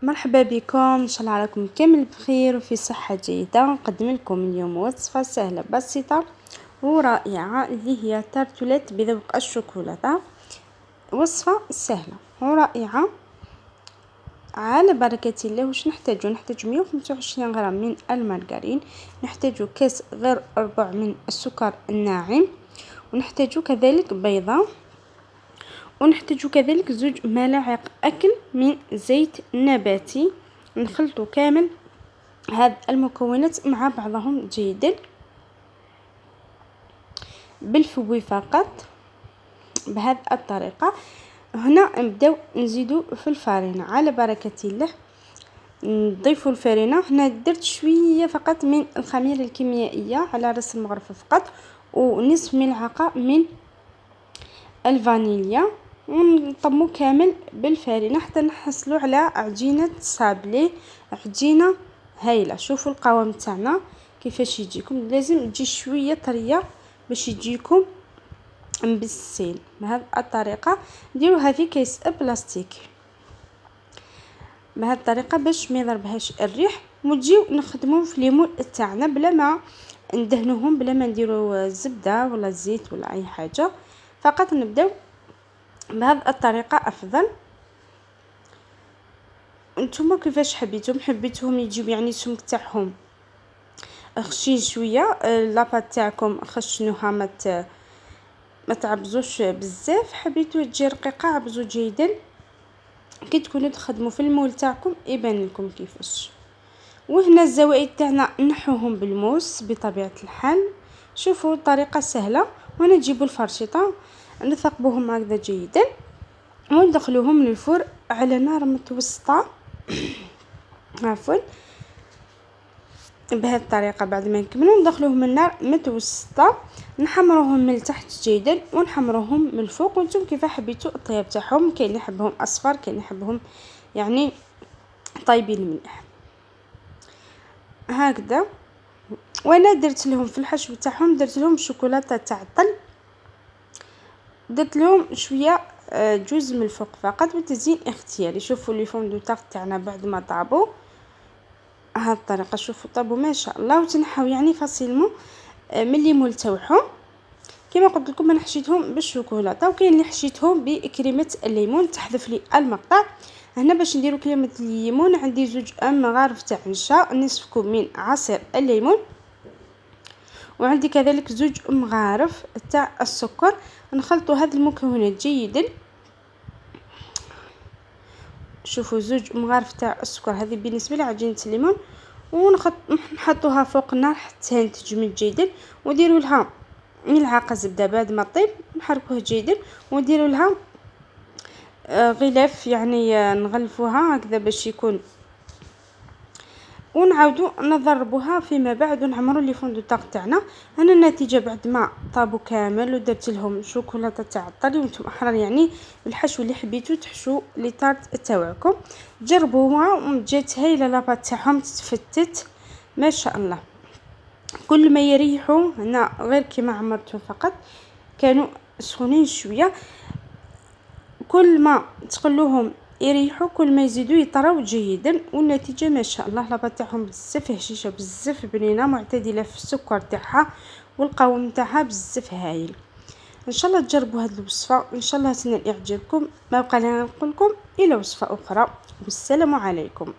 مرحبا بكم، ان شاء الله راكم كامل بخير وفي صحة جيدة. نقدم لكم اليوم وصفة سهلة بسيطة ورائعة اللي هي تارتولات بذوق الشوكولاتة. وصفة سهلة ورائعة على بركة الله. واش نحتاج 125 غرام من المارغرين، نحتاج كاس غير ربع من السكر الناعم، ونحتاج كذلك بيضة، ونحتاج كذلك 2 ملاعق أكل من زيت نباتي. نخلط كامل هاد المكونات مع بعضهم جيدا بالفوي فقط بهذه الطريقة. هنا نبداو نزيدو في الفرينة على بركة الله. نضيفوا الفرينة. هنا درت شوية فقط من الخميرة الكيميائية على راس المغرفة فقط، ونصف ملعقة من الفانيليا، ونطمو كامل بالفرينة حتى نحصلوا على عجينة صابلي، عجينة هايلة. شوفوا القوام تاعنا كيفاش يجيكم، لازم تجي شوية طرية باش يجيكم مبسين. بهذه الطريقة ديروها في كيس بلاستيك بهذه الطريقة باش ما يضربهاش الريح. ونجيو نخدمو في ليمون تاعنا بلا ما ندهنوهم، بلا ما نديرو زبدة ولا زيت ولا اي حاجة، فقط نبداو بهذه الطريقة افضل. انتم كيفاش حبيتوهم يجيو يعني السمك تاعهم خشين شويه، لاباط تاعكم خشنوها ما تعبزوش بزاف. حبيتو تجي رقيقه عبزو جيدا. كي تكونوا تخدموا في المول تاعكم يبان لكم كيفاش. وهنا الزوائد تاعنا نحوهم بالموس بطبيعه الحال. شوفوا طريقه سهله. وهنا نجيبوا الفرشيطه نثقبوهم هكذا جيدا وندخلوهم للفرن على نار متوسطه عفوا بهذه الطريقه. بعد ما نكملوا ندخلوهم النار متوسطه، نحمروهم من التحت جيدا ونحمروهم من الفوق. وانتم كيف حبيتوا الطياب تاعهم، كاين اللي يحبهم اصفر، كاين اللي يحبهم يعني طيبين مليح هكذا. وانا درت لهم في الحشو تاعهم درت لهم شوكولاته تعطل، درت لهم شويه جزء من الفوق فقط بالتزيين اختياري. شوفوا لي فوم دو طاغ تاعنا بعد ما طابوا هذه الطريقه. شوفوا طابوا ما شاء الله، وتنحوا يعني فاسيلمون من الليمون تاعهم. كما قلت لكم انا حشيتهم بالشوكولاته، وكاين اللي حشيتهم بكريمه الليمون. تحذف لي المقطع. هنا باش نديروا كريمه الليمون عندي 2 مغارف تاع نشا، نصف كوب من عصير الليمون، وعندي كذلك 2 مغارف تاع السكر. نخلطوا هذه المكونات جيدا. شوفوا 2 مغارف تاع السكر هذه بالنسبه لعجينه الليمون، ونحطوها فوق النار حتى تجمد جيدا. وديروا لها ملعقه زبده بعد ما طيب، نحركوها جيدا. ونديروا لها غلاف يعني نغلفوها هكذا باش يكون، ونعاودوا نضربوها فيما بعد ونعمروا لي فوندو طاغ تاعنا. هنا النتيجه بعد ما طابوا كامل ودرت لهم شوكولاته تاع الطري. وانتم احرار يعني الحشو اللي حبيتو تحشو لي طارت تاعكم. جربوها وجات هايله لاباط تاعهم تتفتت ما شاء الله. كل ما يريحوا هنا غير كما عمرتهم فقط كانوا سخونين شويه، كل ما تقلوهم يريحوا كل ما يزيدوا يطراو جيدا. والنتيجه ما شاء الله لاباط تاعهم بزاف هشيشه بزاف بنينه معتدله في السكر تاعها، والقوام تاعها بزاف هايل. ان شاء الله تجربوا هذه الوصفه، ان شاء الله تنال اعجابكم. ما بقى لنا نقول لكم الى وصفه اخرى، والسلام عليكم.